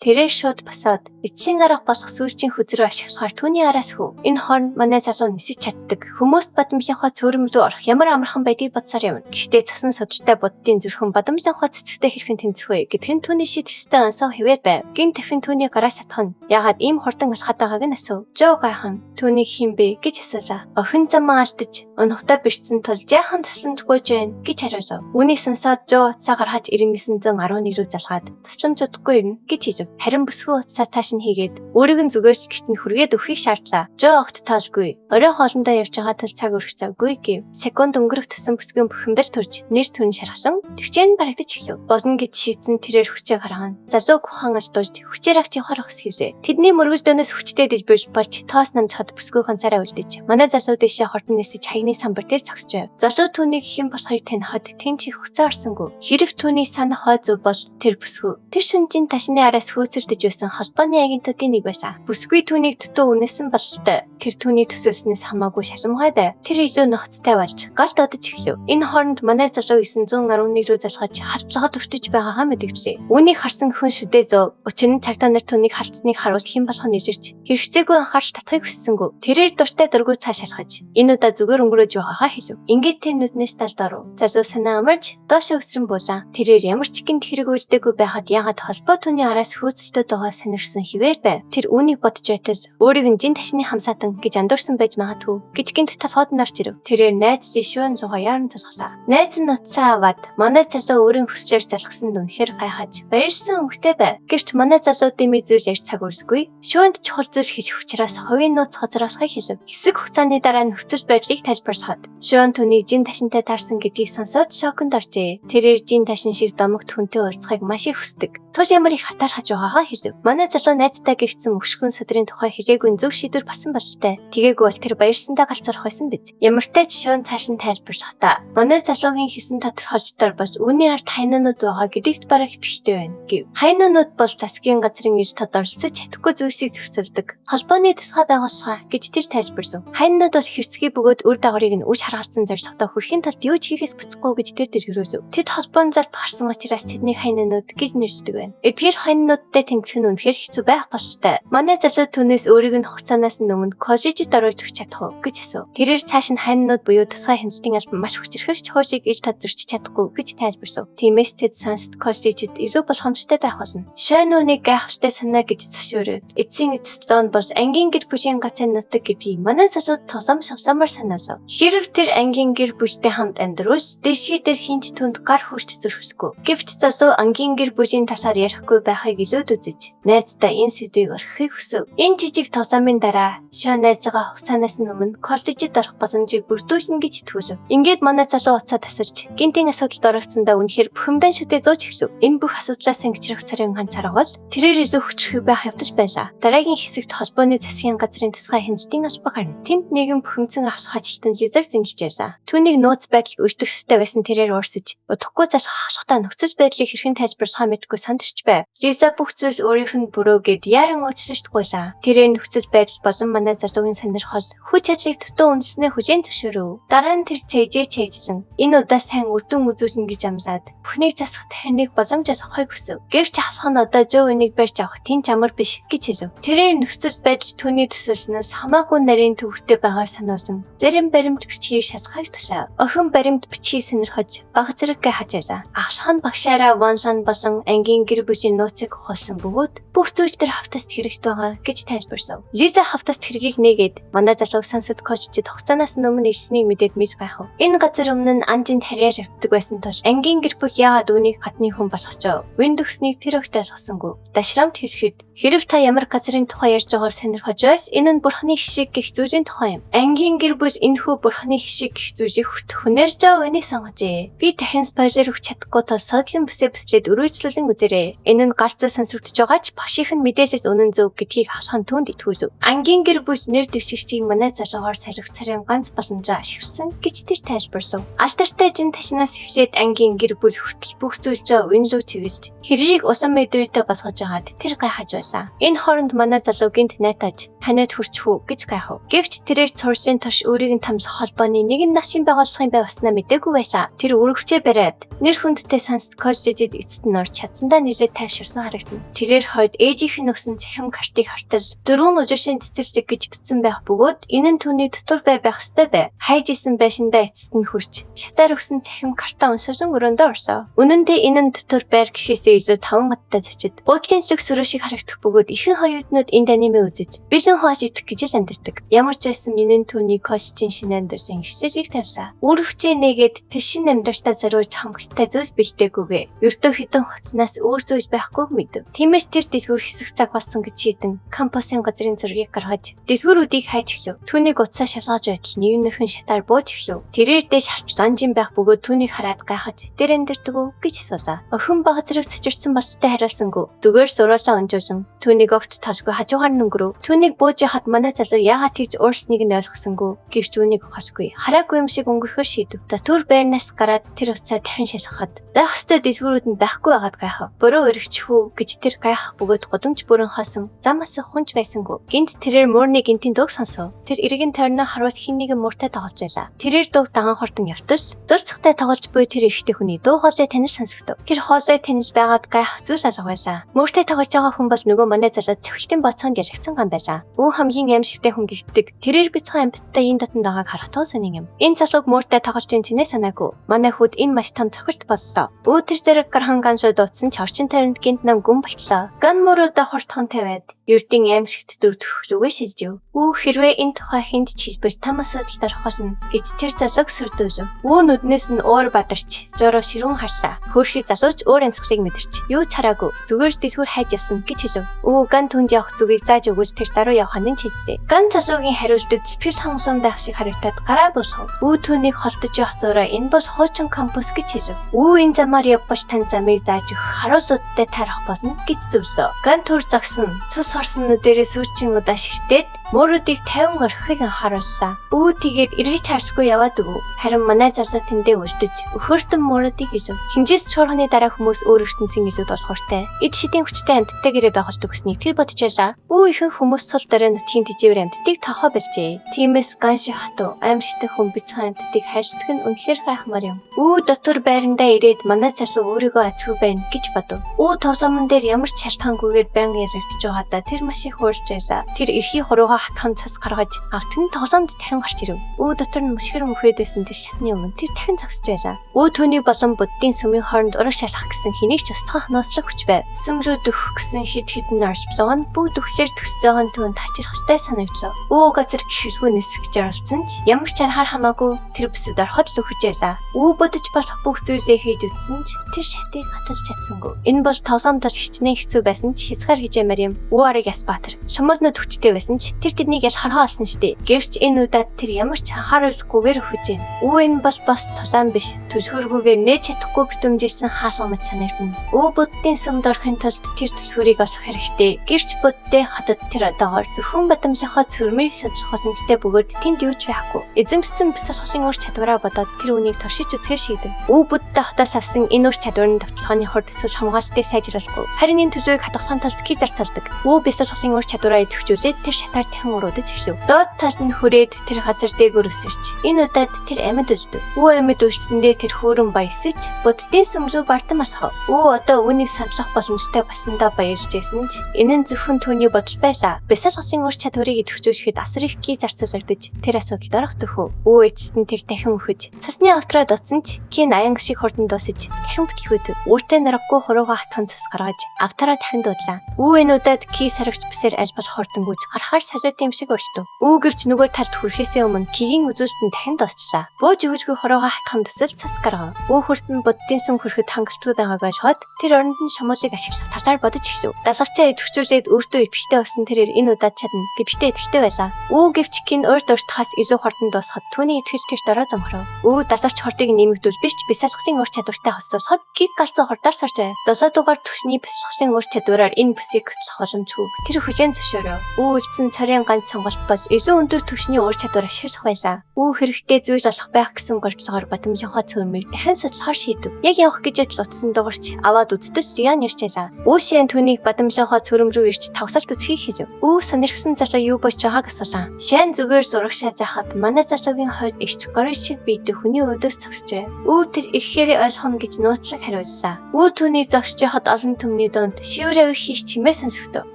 тэрээр шууд басаад эцсийн арга болох сүүлчийн хөзрөө ашиглахаар түүний араас хөө. Энэ хооронд манай залуу нисэж чаддаг. Хүмүүст бадамжийнхаа цөөрөм рүү орох ямар амархан байдгийг бодсоор явна. Гэхдээ цасан содортой боддын зүрхэн бадамжийнхаа цэцэгтэй хэрхэн тэнцэх вэ гэдг нь түүний шийдвэртэй ансаа хэвээр байв. Гин тэфин түүний гараас сатхан ягаад ийм хурдан алхаад байгааг нь асуув. Жоо гайхан түүний хинбэ гэж асуулаа. Охин замаа алдаж өнөхтэй бэрцэн тул жаахан тасламжгүй жин гэж хариулав. Үүнийг сонсоод Жоо уцаа гаргаж 9911 рүү залгаад тасламж удахгүй ирнэ гэж хэлв. Харин бүсгүй уцаа цааш нь хийгээд өөрийг нь зүгээр гэрт нь хүргээд өхийг шаардлаа. Жоо огт таажгүй. Орой хоолндоо явж байгаа тул цаг өрөх завгүй гэв. Секунд өнгөрөх тусан бүсгийн бухимдал төрж нэр түн шархсан төвчэн барагдаж эхлэв. Болно гэж шийдсэн тэрээр хүчээ гарган залууг ухаан алдуулж хүчээр авч явахаар хэвсэ. Тэдний мөргөлдөөнөөс хүчтэй дэж болж тоос намж хад бүсгүй ганцаараа үлдэж. Манай залуу дэшээ хортон нисэж хаяны самбар дээр зогсож байв. Залуу түүнийг хэн болохыг танихад тэнч хугацаа орсонгүй. Хэрэг түүний санаа хой зөв бол тэр бүсгүй. Тэр шүнжин ташны араас хөөцөрдөж байсан холбооны агентуудын нэг байшаа. Бүсгүй түүнийг дутуу үнэсэн бололтой. Тэр түүний төсөөлснөөс хамаагүй шашрамгай байв. Тэр илүү ноцтой болж галт одож эхлэв. Энэ хооронд манай залуу 911 рүү залхаж харцлагад өртөж байгаагаа мэдгэвчээ. Үүнийг харсан хүн шүдээ зөө. Учир нь цагдаа нар түүнийг халдсныг харуул хэн болох нь ирж хэрэгцээгүй анхаарч татахыг хүссэнгүй. Тэрээр дуртай дургүй цааш шалгаж энэ удаа зүгээр өнгөрөөж байгаагаа хэлв. Ингээд тэр нүднээс талдааруу. Залуу санаа амарч доош өсрөн буулаа. Тэрээр ямар ч гинт хэрэг үйлдэггүй байхад ягаад холбоо түүний араас хөөцөлтөд байгаа санирсан хിവэр байв. Тэр үүнийг бодож байтал өөрийг нь жин ташны хамсаатан гэж андуурсан байж магадгүй гэж гинт талхаад нарч ирв. Тэрээр найз лишүүн зугаа яран залхлаа. Найз нь уцаа аваад манай залуу өөрийн хүслээр залхсан дүнхээр гайхаж баярсан өнгөтэй байв. Гэрч манай залуу дэмий зүйл ярьж цаг үрсгүй. Шүүнд чухал зүйл хийж учраас хувийн нууц хоцроосхой хэлв. Хэсэг хугацааны дараа нөхцөл байдлыг тайлбарлахад шүүн түүний жин ташинтай таарсан гэдгийг сонсоод шоконд оржээ. Тэрээр жин ташин шиг домогт хүнтэй уулзахыг маш их хүсдэг. Тул ямар их хатаар хаж байгаагаа хэлв. Манай залуу найзтай гихцэн өшгөн сөдрийн тухай хэлээгүй зөв шийдвэр басан болтой. Тэгээгүй бол тэр баярсандаа галзуурах байсан биз. Ямартай ч шүүн цааш нь тайлбарлахдаа манай залуугийн хийсэн тодорхойлолтоор бас үүний ард хайнанууд байгаа гэдэгт бараг ихтэй байна гэв. Хайнанууд бол засгийн газрын ил тодорхойлцож чадахгүй зүйлсийг зөрчилдөг. Холбооны тусгай байгууллага гэж тэр тайлбарлав. Хайнанууд бол хэвсгийн бөгөөд үр дагаврыг нь үж харгалзан зорилготой хүрхийн тулд юу ч хийхээс буцахгүй гэж тэр хэрэглэв. Тэд холбоон залт гарсан учраас тэдний хайнанууд гэж нэрлэдэг байна. Эдгээр хайнануудтай тэмцэх нь үнэхээр хэцүү байх болтой. Манай залуу түүнээс өөрийг нь хугацаанаас өмнө коллежид оруулж өгч чадах уу гэж асуув. Тэрээр цааш нь хайнанууд буюу тусгай хяналтын албан маш хүчрхэгч хуульыг ил тод зөрчиж чадахгүй гэж тайлбарлав. Тиймээс тэд сансд коллежид илүү боломжтой байх болно. Шойнууны гайхалтай санаа гэж зөвшөөрөв. Эцсийн эцэстэн бол ангийн гэр бүлийн гацын нутаг гэдгийг манай залуу тоглоом шавламар санаалав. Хэрв тэр ангийн гэр бүлтэй хамт амьдруул дэшгүй дээр хинч түнд гар хүрч зөрчихгүй. Гэвч залуу ангийн гэр бүлийн талаар ярихгүй байхыг илүүд үзэж найздаа энэ сэдвийг орхихыг хүсв. Энэ жижиг тоглоомын дараа шоо найзгаа хугацаанаас өмнө коллежид орох боломжийг бүрдүүлнэ гэж итгүүлв. Ингээд манай залуу уцаа тасарч гинтийн асуудалд орогцсондоо үнэхээр бухимдан шүтээ зөөж эхлэв. Энэ бүх асуудлаас ангижрах царийн ганц арга бол тэрээр илүү хүчрэх байх явдаж байлаа. Дараагийн хэсэгт холбооны засгийн газрын тусгай хяналтын албаг харна. Тэнд нэгэн бухимдсан ахшихад хилтэн лизер зэмжиж байлаа. Түүнийг нууц байдлыг өртөх ёстой байсан тэрээр уурсаж удахгүй залхах ахшихтаа нөхцөл байдлыг хэрхэн тайлбарлахаа мэдгүй сандарч байв. Лиза бүх зүйл өөрийнх нь бүрөөгээд яаран уучлаж гуйлаа. Тэрээр нөхцөл байдал болон манай залуугийн сонирхол хүч чадлыг тутун үнэлснээ хүжээн зөвшөөрөв. Дараа нь тэр цээжээ чэйжлэн энэ удаа сайн үрдүн үзүүлнэ гэж амлаад бүхнийг засах тахныг боломж олгохыг хүсв. Гэвч авах нь одоо жөөнийг барьж авах тийм амар биш гэж хэлв. Тэрээр нөхцөл байдал түүний төсөөлснөөс хамаагүй нарийн төвөгтэй байгааг сануулсан. Зарим баримт бичгийг шалгахыг тушаав. Охин баримт бичгийг сонирхож баг зэрэггээ хажаалаа. Ахлах нь багшаараа вонлон болон ангийн гэр бүлийн нууцыг ухаалсан бөгөөд бүх зүйл төр хавтаст хэрэгтэй байгаа гэж тайлбарлав. Лиза хавтаст хэргийг нээгээд манай залууг сансад коллежид хугацаанаас өмнө ирснийг мэдээд мэж гайхав. Энэ газар өмнө нь анжинд харьяар явдаг байсан тул ангийн гэр бүл яагаад үүнийг гадны хүн болгочоо? Windows-ыг тэр огт ойлгосонгүй. Дашрамт хэлэхэд хэрв та ямар газрын тухай ярьж байгаагаар сонирхож байвал энэ нь бурхны хишиг гэх зүйлийн тухай юм. Ангийн гэр бүл энэхүү бурхны хишиг гэх зүйлийг хүртэх хүнээр жоо үнийг сонгожээ. Би дахин спойлер өгч чадахгүй тул саглан бүсэд өрөөжлүүлэн үзээрэй. Энэ нь галзуу сонсогдож байгаа ч багшийн мэдээлэл үнэн зөв гэдгийг халахын түнд итгүүлв. Ангийн гэр бүл нэр дэвшигчийг манай залуугаар сарих царийн ганц боломжоо ашигласан гэж тэр тайлбарлав. Аштартай жин ташнаас эхлээд ангийн гэр бүл хүртэл бүх зүйлжөө үнэлүү чиглэж хэрийг улам мэдрээтэй болгож байгаад тэр гайхаж байлаа. Энэ хооронд манай залуу гинт найтаж ханиад хүрч хүү гэж гайхав. Гэвч тэрээр цоржийн тош өөрийг нь тамсах холбооны нэгэн нашин байгуулах юм байснаа мэдээгүй байсан. Тэр өргөвчөө бариад нэр хүндтэй сонсд коллежид эцэст нь орж чадсандаа нэлээд тайвширсан харагдана. Тэрээр хойд ээжийнх нь өгсөн цахим картыг хартал дөрвөн өжөөшийн цэцэрлэг гэж бичсэн байх бөгөөд энэ нь түүний дотор байх ёстой бай. Хайж исэн байшиндаа эцэст нь хүрч шатаар өгсөн цахим картаа уншсан өрөөндөө орсоо. Үнэн дээр энэ нь дотор байр гэхээсээ илүү 5 хаттай зочид. Буудлын зүг сөрөө шиг харагдах бөгөөд ихэнх оюутнууд энд аниме үзэж бишэн хоол идэх гэж амьдардаг. Ямар ч байсан энэ нь түүний коллежийн шинэ амьдралын эхлэлийг тавьсан. Өргөвчийн нэгэд тэр шинэ амьдралтаа зориулж хангалттай зүйл бэлдээгүйгээ. Ердөө хитэн хоцноос өөр зүйл байхгүйг мэдэв. Тиймээс тэр дэлгүүр хэсэг цаг болсон гэж шийдэн кампусын газрын зургийг гаргаж дэлгүүрүүдийг хайж эхлэв. Түүнийг уцаа шалгаж байтал нэгнийхэн шатаар бууж эхлэв. Тэрээр дэш харч занжин байх бөгөөд түүнийг хараад гайхаж дээр амьдардаг уу гэж асуулаа. Охин бага зэрэг цэцэрсэн болттой хариулсангүй. Зүгээр суруулаа унжуулсан. Түүнийг огт тажгүй хажуугаар нь өнгөрөв. Түүнийг бууж яхад манай залуу яагаад тэгж уурсныг нь ойлгосонгүй. Гэвч түүнийг ухасгүй. Хараагүй юм шиг өнгөрөхөөр шийдэв. Дотор байрнаас гараад тэр уцаа дахин шалгахад байх ёстой дэлгүүрүүд нь байхгүй байгаад гайхав. Буруу өргөч хүү гэж тэр гайхах бөгөөд годомж бүрэн хоосон. Замаас хунж байсангүй. Гинт тэрээр муурны гинтийн дууг сонсов. Тэр эргэн тойрноо харуул хин нэгэн мууртай тоглож байлаа. Тэрээр дууг даган хортон явтаж зур цахтай тоглож буй тэр ихтэй хүний дуу хоолой танил сонсогдов. Тэр хоолой танил байгаад гайхах зүйл алга байлаа. Мууртай тоглож байгаа хүн бол нөгөө манай залуу цэвхтэн боцоонд яригдсан ган байлаа. Өө хамгийн аимшигтай хүн гихдэг. Тэрээр бяцхан амьтдаа энэ дотн байгааг харахтаа сонин юм. Энэ залууг мууртай тоглож ин цэнэ санаагүй. Манай хүүд энэ маш том цохилт боллоо. Өө тэр зэрэг гархан ганшуу дуудсан ч орчин тайранд гинт нам гүн болтлоо. Ган мууруудаа хортхон тавиад ердийн аимшигт дөрөвдөх рүүгээ шилжив. Өө хэрвээ энэ тухай хүнд ч хэлбэр там асуудал дарахгүйн гэж тэр залууг сүрдөөв. Өө нүднээс нь уур бадарч жороо ширүүн харлаа. Хөөрхий залууч өөр амьсгалыг мэдэрч юу ч хараагүй зүгээр дэлгүүр хайж явсан гэж хэлв. Өө ган түнд явах зүгийг зааж өгвөл тэр даруй явахын хэллээ. Ган залуугийн хариултад сэтгэл хангасан байх шиг харагдаад гараа босгов. Өө түүнийг холдож явах зураа энэ бол хуучин кампус гэж хэлв. Өө энэ замаар явбаш тань замыг зааж өгөх харуулттай тарах болно гэж зөвлөө. Ган түр загсан цус хорсон нүдэрээ сүүрчин удаа шигтээд мөрөдийг 50 орхихыг анхаарууллаа. Өө тэгээд эргэж харшгүй яваад өгөв. Харин манай залуу тэндээ үлдэж өхөртөн мөрөдийг хэлв. Хинжээс шуурханы дараа хүмүүс өөр ертөнцийн илүү болохоор эд шидийн хүчтэй амьтдаа гэрээ байгуулж өгснийг тэр бодож байлаа. Өө ихэнх хүмүүс цул дараа нутгийн тэжээвэр амьтдыг тохоо болжээ. Тиймээс ганши хатуу аимшигтай хүн бицхан амьтдыг хайршдаг нь үнэхээр гайхмаар юм. Өө дотор байрандаа ирээд манай залуу өөрийгөө азгүй байна гэж бодов. Өө тоглоомн дээр ямар ч шалтгаангүйгээр байнга яригдж байгаадаа тэр маш их хуурж байлаа. Тэр эрхий хуруугаа хатхан цас гаргаж автын тоглоомд дахин гарч ирэв. Өө дотор нь мөшгөр мөхөөдөөсөн тэр шатны өмнө тэр дахин зогсож байлаа. Өө түүний болон буддийн сүмийн хооронд ураг шалгах гэсэн хэнийг ч устгах нослог хүч байв. Сүм рүү дөхөх гэсэн хид орчлого нь бүгд өвчлөр төсөж байгаа нь түүнд тачирхтай санагдлаа. Өө газар гიშггүй нисгэж оролцсон ч ямар ч арахаар хамаагүй тэр бүсэд ороход л өгч байлаа. Өө бодож болох бүх зүйлээ хийж үтсэн ч тэр шатыг хатаж чадсангүй. Энэ бол тоглоомд хичнээн хэцүү байсан ч хязгаар хийж ямар юм. Өө арыг Ясбаатар шомознод хүчтэй байсан ч тэр тэднийг яж хархаа олсон штэ. Гэвч энэ удаад тэр ямар ч анхааруулахгүйгээр өгч юм. Өө энэ бол бас тулаан биш. Төлхөргүйгээр нээж чадахгүй битэмжсэн хаалга мэт санагдана. Өө буддийн сүмд орохын тулд тэр төлхөрийг олох хэрэгтэй. Гэвч буддээ хотод тэр одоогоор зөвхөн бадамлахаа цөрмийг савлах боломжтой бөгөөд тэнд юу ч байхгүй. Эзэмшсэн бис шошин ур чадвараа бодоод тэр үнийг туршиж үзэхээр шийдэв. Өө буддаа хотоос авсан энэ ур чадварны давталгааны хурд эсвэл хамгаалалтыг сайжруулахгүй. Харин энэ төсвийг хадгалахын тулд ки зарцуулдаг. Өө бис шошин ур чадвараа идэвхжүүлээд тэр шатаар дахин уруудаж эхлэв. Доод талд нь хүрээд тэр газар дээгүүр өсөрч. Энэ удаад тэр амьд үлдэв. Өө амьд үлдсэндээ тэр хөөрөн баясаж буддийн сүм рүү бардам асхав. Өө одоо үүнийг савлах боломжтой бассандаа баярлж байсан ч энэ нь зөвхөн түүний бодол байлаа. Бисал хосын ур чадварыг идэвхжүүлэхэд асар их ки зарцуулагдаж тэр асуудалд орох төхөө. Өө эцэст нь тэр дахин өхөж цасны автраа дутсан ч кин аян шиг хурдан дуусаж дахин бүтлгөөдөв. Үүртээ нарахгүй хуруугаа хатхан цас гаргаж автраа дахин дуудлаа. Өө энэ удаад ки сарагч бисээр аль болох хурдан гүйж гарахаар салиут юм шиг өртөв. Өө гэрч нөгөө талд хүрэхээсээ өмнө кигийн үзүүлэлтэн дахин дуусчлаа. Бууж өгөөжгүй хуруугаа хатхан тусал цас гаргав. Өө хүртэн буддийн сүм хүрэхэд хангалтгүй байгааг ойлгоод тэр оронд нь шомоолыг ашиглах талаар бодож эхлэв. Далавчаа идэвхжүүлээд өөртөө идэвхтэй болсон тэрээр энэ удаад чадна гэвчтэй идэвхтэй байлаа. Өө гэвч кин урд уртхаас илүү хурдан дуусахад түүний идэвхэл тэр дараа замхрав. Өө далавч хортыг нэмэгдүүл биш ч бисалхсын ур чадвартай хослуулахад гиг галзуу хурдаар сарж байв. 7 дугаар түвшний бисалхсын ур чадвараар энэ бүсийг хөтлөх боломжгүй. Тэр хүлээн зөвшөөрөв. Өө үлдсэн царай нарийн ганц сонголт бол илүү өндөр түвшний ур чадвар ашиглах байлаа. Үү хэрэгтэй зүйл болох байх гэсэн горилгоор Бадамжийнхаа цөмийг дахин судлахаар шийдэв. Яг явах гэж утсан дуурч аваад үзтэж Риан ярьчаалаа. Үү шин түүнийг Бадамжийнхаа цөм рүү ирж тавсалт үзхийг хийж. Үү сонирхсан залуу юу болж байгааг асуулаа. Шин зүгээр зурагшаа заахад манай залуугийн хойд ихч горил шиг биедээ хүний өдөөс зогсжээ. Үү тэр ирэхээр ойлгоно гэж нууцлаг хариуллаа. Үү түүнийг зогсож хад олон түмний донд шиврээ хийх чимээ сонсогдов.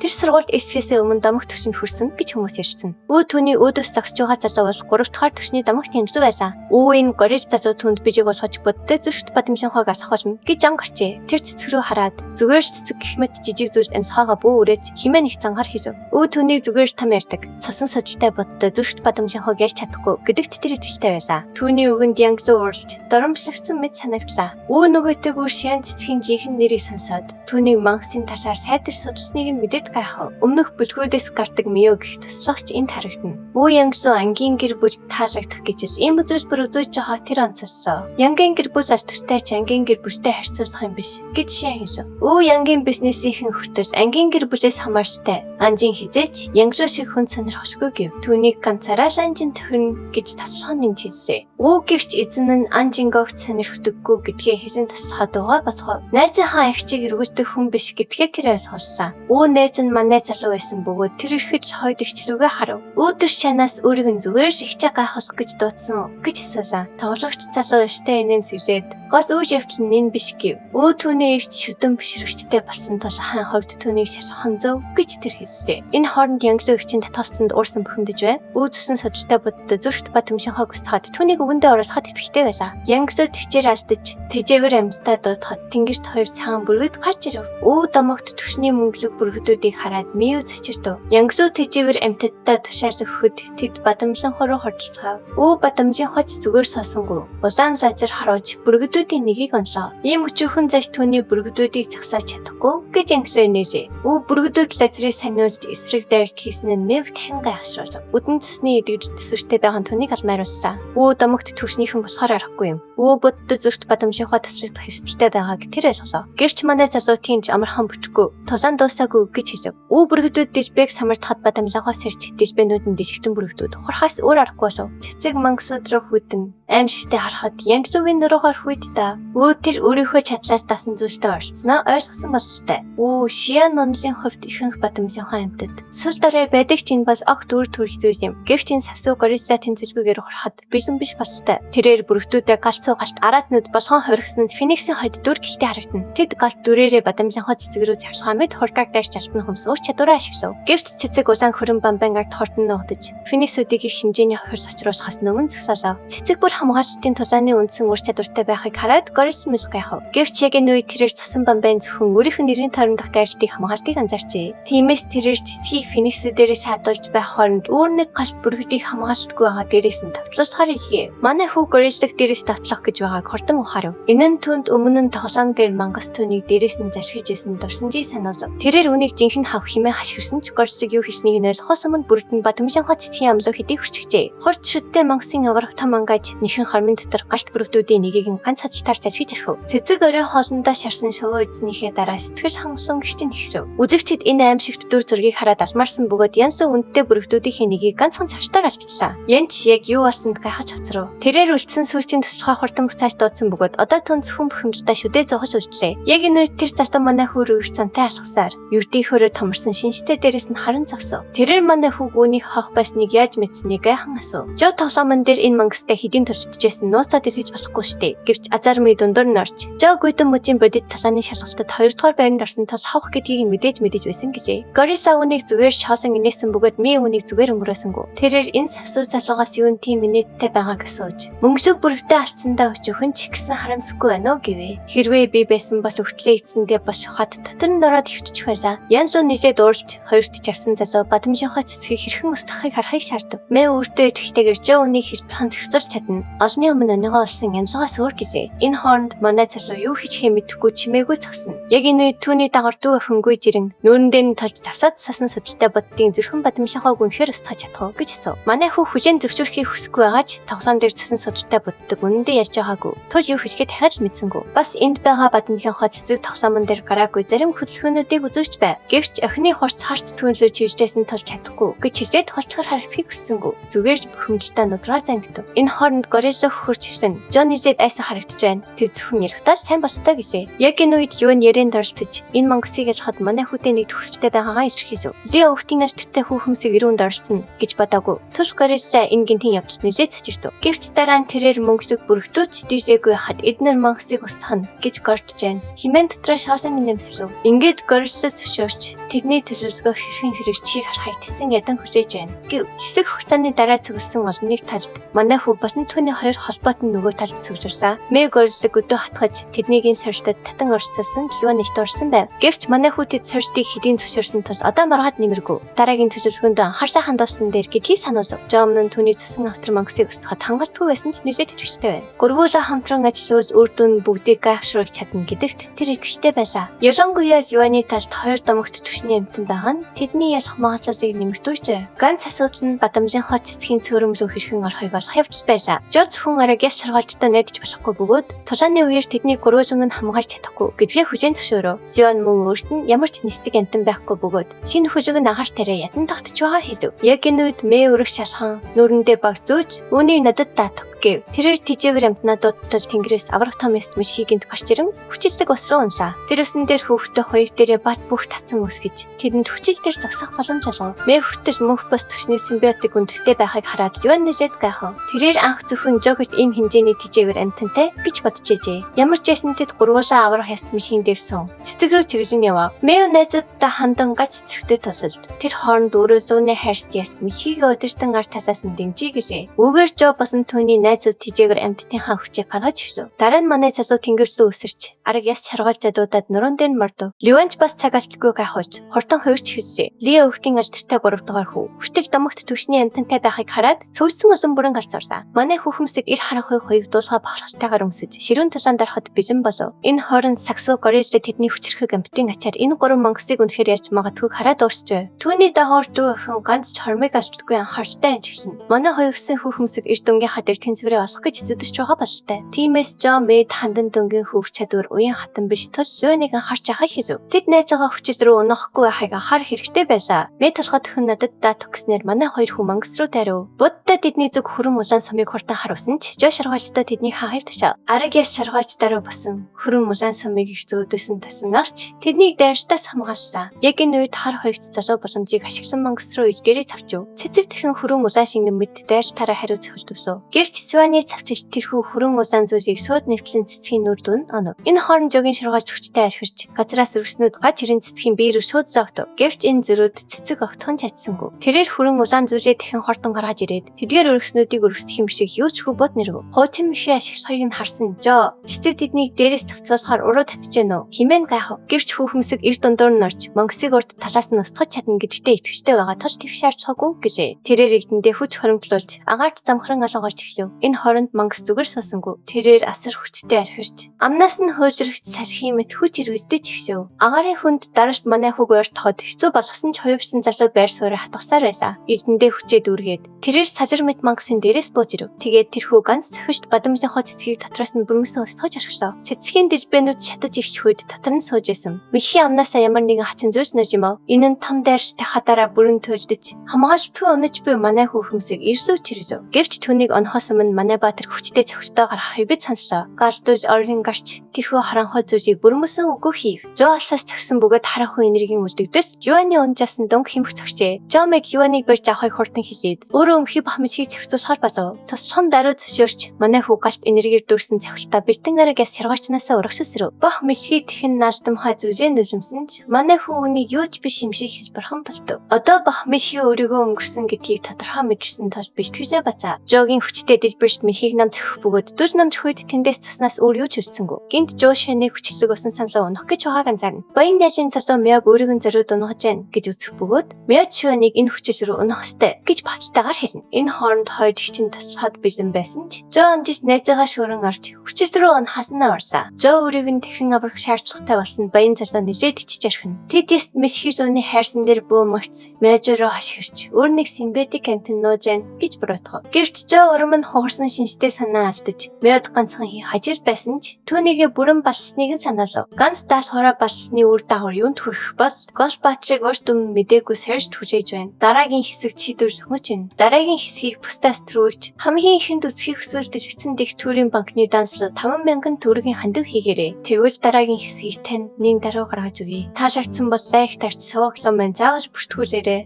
Тэр сургуульд эсвэсээ өмнө дамаг төвшөнд хүрсэн гэж хүмүүс ярьсан. Үү түүний өдөөс зогсож байгаа залуу бол 3 дахь төвшний дамагт тэмцүү байлаа. Үү энэ горил залуу түнд бижиг болгож бодтой зөвхт Бадамжинхайг асахуулна гэж анх гарчээ. Тэр цэцэг рүү хараад зүгээр ч цэцэг гэх мэт жижиг зүйл амьсгаагаа бөө үрээж химээ нэг зангаар хийв. Үү түүнийг зүгээр там ярьдаг. Цасан содтой бодтой зөвхт Бадамжинхайг ярьж чадахгүй гэдэгт тэр итвэжтэй байлаа. Түүний үгэнд янгзуу уралж доромжлогдсон мэт санагдлаа. Үү нөгөөтэйгөө шин цэцгийн жинхэнэ нэрийг сонсоод түүнийг мангасын талаар сайдар судалсныг нь мэдээд гайхав. Өмнөх бүлгүүдээс гардаг мио гэх төсөлөгч энд харагдана. Үү янгзуу ангийн гэр бүл таалагдах гэж ийм үзүүлбэр үзүүлж байгаа тэр онцлоо. Янгийн гэр бүл алтартай ч ангийн гэр бүлтэй харьцуулах юм биш гэж шин хэлв. Үү янгийн бизнесийн хүртэл ангийн гэр бүлээс хамаарчтай. Анжин хизээч янгзуу шиг хүн сонирхошгүй гэв. Түүнийг ганцаараа анжин тохирно гэж таслах нь хэллээ. Үү гэвч эзэн нь анжингогт сонирхдаггүй гэдгээ хэлэн таслахад байгаа босгоо. Найзынхаа эгчийг эргүүлдэг хүн биш гэдгээ тэр ойлголоо. Үү найз нь манай залуу байсан бөгөөд тэр ихэд хойд ихчлүүгээ харав. Өөдөр чанаас өөрийг нь зүгээр ихчээ гайхуулах гэж дуудсан гэж асуулаа. Тоглогч залуу ishтэй инээс ирээд гол үж явтал нь энэ биш гэв. Өө түүний эгч шүдэн бишрэгчтэй болсон тул хаан хойд түүнийг шалгах зөв гэж тэр хэллээ. Энэ хооронд янгзуу эгчийн татгалцанд уурсан бухимдаж байв. Өө зүсэн содтой бодтой зөвхт Бадамжинхайг устгаад түүнийг өвөндөө оруулахад итгэвтэй байлаа. Янгзуу төвчээр алдаж тэжээвэр амьтаа дуудахад тэнгэрт хоёр цагаан бүргэд гарч ирв. Өө домогт төвшний мөнгөлөг бүргэдүүдийг хараад миу цочирдв. Янгзуу тэжээвэр амьтадтай тушаал өгөхөд тэд Бадамжинхай руу хорцгав. Өө Бадамжинхайч зүгээр соосонгүй. Улаан лазер харуулж бүргэдүүдийн нэгийг онлоо. Ийм өчүүхэн заш түүний бүргэдүүдийг цагсааж чадахгүй гэж янгзуу нэрээ. Өө бүргэдүүд лазерыг саниулж эсрэг дайрт хийсэн нь мэг дахин гайхшруулв. Үдэн цэсний эдгэж төсвөртэй байгаа түүнийг алмаарууллаа. Өө домогт төвшнийхэн болохоор арахгүй юм. Өө боддод зөвхт Бадамжинхай таслагдах хэсэлтэй байгааг тэр ойлголоо. Гэвч манай залуу тиймж амархан бүтэхгүй тулаан дуусаагүй гэж хэлв. Өө бүргэдүүд дижбэг самардахад Бадамжинхай сэрч дижбэнүүд нь дижигтэн бүргэдүүд хурхаас өөр аргагүй болов. Цэцэг мангасууд руу хүдэн айн шигтэй харахад янгзуугийн нуруугаар хүйд та. Өө тэр өөрийнхөө чадлаас дасан зүйлтэй орцсноо ойлгосон бололтой. Өө шиан нунлын хувьд ихэнх Бадамжинхай амьтад сул дараа байдаг ч энэ бас огт үр төрх зүйл юм. Гэвч энэ сасуу горилла тэнцвэргүйгээр хурахад бэлэн биш бололтой. Тэрээр бүргэдүүдээ галцуу галт араат нүд болгон хоригсон Фениксийн хойд дүр гэлтэй харагдана. Тэд галт дүрээрээ Бадамжинхай цэцэг рүү завшгаа мэд хургааг дайрч алтан хөмсөөр чадвараа ашиглав. Гэвч цэцэг улаан хөрөн бамбан ард хортон нугдаж Фениксүүдийг их хэмжээний хурл очруулахаас өмнө зогсоолоо. Цэцэг бүр хамгаалалтын тулааны үндсэн ур чадвартай байхыг хараад горил мэл гайхав. Гэвч яг энэ үед тэрээр цусан бамбайн зөвхөн өөрийнх нь нэрийн тойронд дах дайрчдыг хамгаалтыг анзаарчээ. Тиймээс тэрээр цэцгийг Фениксүүдээрээ саадуулж байх хооронд өөр нэг галт бүргэдийг хамгаалдаггүй байгаа дээрээс нь тавтлуулахаар илгээ. Манай хүү гориллог дээрээс тавтлах гэж байгааг хурдан ухаарав. Энэ нь түнд өмнө нь тоглоом дээр мангас түүнийг дээрээс нь зархиж исэн дурсанжий санаалав. Тэрээр үнийг жинхэнэ хав химээ хашгирсан ч гориллог юу хийснийг нь ойлгохоос өмнө бүрдэн Бадамжинхай цэцгийн амлуу хэдий хүчжээ. Хурд шүдтэй мангасын аврах том ангаж нэхэн хормын дотор галт бүргэдүүдийн нэгийг нь ганц хацтаар зархиж архив. Цэцэг орой хоолндоо шарсан шувуу эзнийхээ дараа сэтгэл хангалуун гихчин ихрэв. Үзэгчид энэ аимшигт дүр зургийг хараад алмарсан бөгөөд Янсуу үндтэй бүргэдүүдийн нэгийг ганцхан цавчтаар алчилаа. Янч яг юу болсонд гайхаж хоцров. Тэрээр үлдсэн сүүлчийн туслахаа хурдан буцааж дуудсан бөгөөд одоо түн зөвхөн бухимдтай шүдээ зогож үлдлээ. Яг энэ үед тэр залуу манай хүү рүү их цантай алхасаар ердийн хөрөө томорсон шинжтэй дээрээс нь харан зогсов. Тэрээр манай хүүг үүний хох байсныг яаж мэдсэнийг гайхан асуув. Жо тоглоомон дээр энэ мангастай хэдийн төрөлдөжсэн нууцаад ирж болохгүй штэ. Гэвч азармын дундуур нь орж Жо гүйдэн мужийн бодит талааны шалгалтад 2 дугаар байранд орсон тул хавх гэдгийг мэдээж байсан гэжээ. Горилла үнийг зүгээр шоолон инээсэн бөгөөд ми үнийг зүгээр өнгөрөөсөнгөө. Тэрээр энэ сасуу залуугаас юу н тийм инээдтэй байгааг асууж мөнгөлөг бүрэгдээ алдсандаа өчөөхөн ч гисэн харамсахгүй байна уу гэвэ. Хэрвээ би байсан бол өртлөө эцэндээ бошхоод дотор нь ороод хөвчих байлаа. Янсуу нилээд уурж хоёрт чарсан залуу Бадамжинхай цэцгийг хэрхэн устгахыг харахыг шаардав. Мэ өөртөө идэхтэйгээр Жо үнийг хэлбэрхэн зохицуулж чадна. Олны өмнө өнөөгөө олсон янзгаас өөр гэлээ. Энэ хооронд манай залуу юу хийж хэмэдэхгүй чимээгүй зогсно. Яг энэ үед түүний дагавар дүү охингүй жирэн нүүрэн дээр нь тулж засаад сасан судалтай боддгийн зүрхэн бадамлахааг үнэхээр устгаж чадах уу гэж асуув. Манай хүү хүлэн зөвшөөрөхийг хүсэхгүй байгааж тоглоом дээр цасан судалтай боддог үнэндээ ярьж байгаагүй. Тож юу хийхэд хайж мэдсэнгүү. Бас энд байгаа бадамлахаа цэцэг тоглоомн дээр гараагүй зарим хөдөлгөөнүүдийг үзүүлж байв. Гэвч охины хорц харц түнлөө чивждээсэн тулж чадахгүй гэж хэлээд холцгор харахыг хүссэнгүү. Зүгээр л бухимдалтай нудраа зангидав. Энэ хооронд горилло хөхөрч ирсэн. Жон нэлээд айсан харагдаж байна. Тэг зөвхөн ярихдаа сайн болтой гэлээ. Яг энэ үед юу нэрэн дорцож энэ мангасыг ялахад манай хүүтэй нэг төгсөлтэй байгаагаа илэрхийлв. Лио өвтийн альттай хүүхэмсийг ирүүнд орцсон гэж бодоагүй. Түс горилло энэ гинтийн явц нэлээд цэжиртв. Гэвч дараа нь тэрээр мөнгөлөг бүрэгдүүч дижээгүй хад эднэр мангасыг устгах гэж гордож байна. Химэн дотроо шоосны нэмсэлв. Ингээд горилло зөвшөөрч тэдний төлөвлөгөө хэрхэн хэрэгжихийг харахыг тэсэн ядан хүлээж байна. Хэсэг хугацааны дараа цэвэрлсэн олныг талд манай хүү болон түүний хоёр холбоот нь нөгөө талд цэвэрлсэн. Мэ гориллог өдөө хатгаж тэднийг энэ сорилтод татан орцсон хиванэгт орсон байв. Гэвч манай хүү тэд сорилтыг хэдийн зөвшөөрсөн тул одоо маргаад нэмэргүй. Дараагийн төлөвлөгөөнд анхаарсаа хандуулсан дээр гэдгийг сануулв. Жомн нь түүний цэсэн автор мангасыг устгахад хангалтгүй байсан ч нэлээд итгэвчтэй байна. Гурвуулаа хамтран ажиллаж үр дүн бүгдийг гайхшруулж чадна гэдэгт тэр итгэвчтэй байлаа. Ялангуяа юаны талд хоёр домогт түвшний амтан байгаа нь тэдний ялах магадлалыг нэмэгдүүлжээ. Ганц асуудал нь бадамжийнхаа цэцгийн цөөрөмлөө хэрхэн орохыг олох явц байлаа. Жо зөвхөн араг яс шаргаалжтай найдаж болохгүй бөгөөд тулааны үеэр тэдний гурвуулын нь хамгаалж чадахгүй гэдгээ хүлээн зөвшөөрөв. Сион мөн өөрт нь ямар ч нисдэг амтан байхгүй бөгөөд шинэ хүлэг нь агаар тараа ядан тогтож байгаа хэлв. Яг энэ үед мэ өрөх шалхан нүрэндээ баг зөөж үүнийг надад даатах гэв. Тэрээр тижээвэр амтнадууд тул тэнгэрээс аврах том эст мишгийг гинт гарч ирэн хүчилдэг ус руу унсаа. Тэр усан дээр хүүхдээ хоёр дээрээ бат бүх татсан үсгэж тэдэнд хүчил дээр зогсох боломж олгов. Мэ хүүхдэл мөнх бос төвшний симбиотик өндөртэй байхыг хараад юун нэлээд гайхав. Тэрээр анх зөвхөн жогт им хэмжээний тижээвэр амтантай гэж бодчихжээ. Ямар ч байсан тэд гурвуулаа аврах эст мишгийн дээр сун. Цэцэг рүү чиглэн явав. Мэ найзуудтай хандан гац цэвтэй тусалд тэр хооронд өөрөө лууны хайрт эст мишгийг өдөртөн гар талаас нь дэмжиж гэлээ. Үгээр жоо басан түүний найзууд тижээвэр амттынхаа хүчийг гаргаж хэлв. Дараа нь манай залуу тэнгэр рүү өсөрч араг яс шаргаалж задуудаад нуруунд дээр мордов. Ливанч бас цаг алдалгүй гайхуулж хортон хувирч хэллээ. Лио өвтийн алдартай 3 дугаар хүү. Хүртэл домогт түвшний амтантай байхыг хараад цөвлсөн улан бүрэн галзуурлаа. Манай хүүхэмсэг ир харахыг хоёрдуулахаа бахархалтайгаар өмсөж ширүүн тулаан дарахад бэлэн болов. Энэ хооронд саксо горилло тэдний хүчрхэг амттын ачаар энэ 3 мангасыг үнэхээр яаж магадгүй хараад уурсжээ. Түүний дагавар дүү охин ганц ч хормыг алддаггүй анхааралтай ажиллана. Манай хоёрсын хүүхэмсэг ир дүнгийн хадэр тэнцвэрээ олох гэж зүдэж байгаа болтой. Тиймээс Жон Мэд хандан дүнгийн хөвч чадвар уян хатан биш тул юуныг анхаарч ахыг хэлв. Тэд найзаагаа хүчил рүү унахгүй байхыг анхаарах хэрэгтэй байлаа. Мэд толгойд хэн надад даат өгснээр манай хоёр хүн мангас руу дарив. Буддаа тэдний зүг хөрөн улаан сумыг хурдан харуулсан ч Жо шаргаалжтай тэдний хахаар ташаа. Араг яс шаргаалж дараа босон хөрөн улаан сумыг их зөөдөсөн тасан авч тэднийг дайртаас хамгааллаа. Яг энэ үед хар хоёрт залуу боломжийг ашиглан мангас руу ижгээрээ цавчив. Цэцэг тэхэн хөрөн улаан шингэн мэд дайр тараа хариу цэвэрлэв. Гэвч Сиваны цавчиж тэрхүү хөрөн улаан зүйлийг шууд нэвтлэн цэцгийн нүр дүн онов. Энэ хооронд жогийн шаргаалж хүчтэй архирч газраас өргснүүд гач ирэн цэцгийн биеэр шууд зогтов. Гэвч энэ зөрүүд цэцэг огтхон чадсангүй. Тэрээр хөрөн улаан зүйлээ дахин хортон гаргаж ирээд тэдгээр өргснүүдийг өргөсдөх юм шиг юу ч хүү бод нэрв. Хуучин мишээ ашиглахыг нь харсан Жо цэцэг тэднийг дээрээс тавцуулахаар уруу татж гэнэ үү хэмээн гайхав. Гэвч хүүхэмсэг ир дундуур нь орж мангасыг урд талаас нь устгаж чадна гэдэгтээ итгэвчтэй байгаа тул тэгш шаардлагагүй гэжээ. Тэрээр эгэндээ хүч хоримтлуулж агаарт замхран алгаарч эхлэв. Энэ хооронд мангас зүгээр суусангүй. Тэрээр асар хүчтэй архирч амнаас нь хөөлрөгч сархи мэт хүч ирвэздэж эхлэв. Агаарын хүнд дараач манай хүүг ойртоход хэцүү болгосон ч хоёрсан залуу байр суурь хатгасаар байлаа. Эзэндээ хүчээ дүүргээд тэрээр сазар мэт мангасын дээрээс бууж ирв. Тэгээд тэрхүү ганц цохишд бадамжийнхоо цэцгийг дотроос нь бүрмэсэн устгаж орхилоо. Цэцгийн дэлбэнүүд шатаж ирэх үед дотор нь сууж исэн. Мишхийн амнаасаа ямар нэгэн хачин зөөж нөж юм аа. Энэ нь том дайртай хатаараа бүрэн төлдөж хамгаалж пүү өнөж буй манай хүүхэмсэг ирсүү чирзв. Гэвч түүнийг онохоос өмнө манай баатар хүчтэй цогтой гарах хэвэд санслаа. Гардууж орон гарч тэрхүү харанхуй зүйлийг бүрмэсэн үгүй хийв. Жо алсаас цогсон бөгөөд харанхуй энергийн үлдэгдэж юаны унжаасан дөнгө хэмх цогчээ. Жомэг юаныг барьж авахыг хурдан хэлээд өөрөө өмхий бах мишгийг цогцуулахаар болов. Тус сон даруй зөвшөөрч манай хүү галт энергиэр дүүрсэн цавхалтаа бэлтэн арагаас сэргачнаасаа урагшилсрав. Бах мишгийг тэхэн наалдамхай зүйлээ нөлөмсөн ч манай хүү үнийг юу ч биш юм шиг хэлбэрхэн болтов. Одоо бах мишхи өөрийгөө өнгөрсөн гэдгийг тодорхой мэдэрсэн тул бэлтгэлээ бацаа. Жогийн хүчтэй дэлбэрт мишгийг намжих бөгөөд дүр намжих үед тэндээс цаснаас өөр юу ч үлдсэнгүй. Гинт Жо шэнийг хүчлэг усан саналаа унах гэж байгааг анзаарна. Баян ялын залуу Мяг өөрийг нь зориуд унах гэж үзэх бөгөөд Мяг шүнийг энэ хүчил рүү унах ёстой гэж багталтайгаар хэлнэ. Энэ хооронд хоёр хчин таслахад бэлэн байсан ч Жо амжиж найзаагаа шууран орж хүчит рүү хаснаа орлаа. Жо өрийг нь дахин аврах шаардлагатай болсон баян залуу нэлээд ичж ярхна. Тэдэст Мэлхизууны хайрсан дээр бөө мөц Мэжороо хашгирч өөр нэг симбиотик антин нууж байна гэж буруутгав. Гэвч Жо өрөм нь хугарсан шинжтэй санаа алдаж Мэд ганцхан хажир байсан ч түүнийгээ бүрэн балсныг нь санаалав. Ганц даалхавраа балсны үр дагавар юунд хүрэх бол Гол Баатрыг урд өмнө мдээгүй сорьж түжээж байна. Дараагийн хэсэг чийдвэр сөхөж байна. Дараагийн хэсгийг бусдаас төрүүлж хамгийн ихэнд үсгийг хүсвэл дэлгэцэн дэх төрийн банкны данслал 5,000 төгрөгийн хандив хийгээрэй. Тэгвэл дараагийн хэсгийг тань нэг даруй гаргаж өгье. Таашаагдсан бол лайк тарч сувоглон мэн заавал бүртгүүлээрэй.